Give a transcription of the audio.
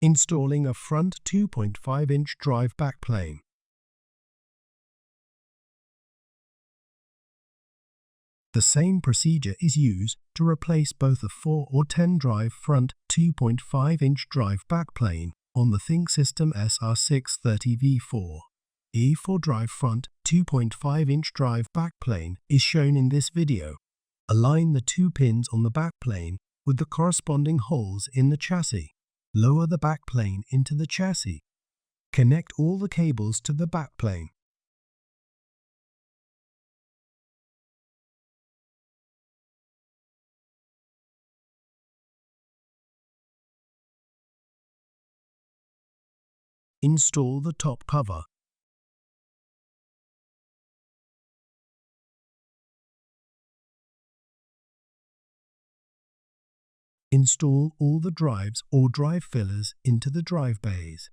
Installing a front 2.5-inch drive backplane. The same procedure is used to replace both a 4 or 10 drive front 2.5-inch drive backplane on the ThinkSystem SR630 V4. E for drive front 2.5-inch drive backplane is shown in this video. Align the two pins on the backplane with the corresponding holes in the chassis. Lower the backplane into the chassis. Connect all the cables to the backplane. Install the top cover. Install all the drives or drive fillers into the drive bays.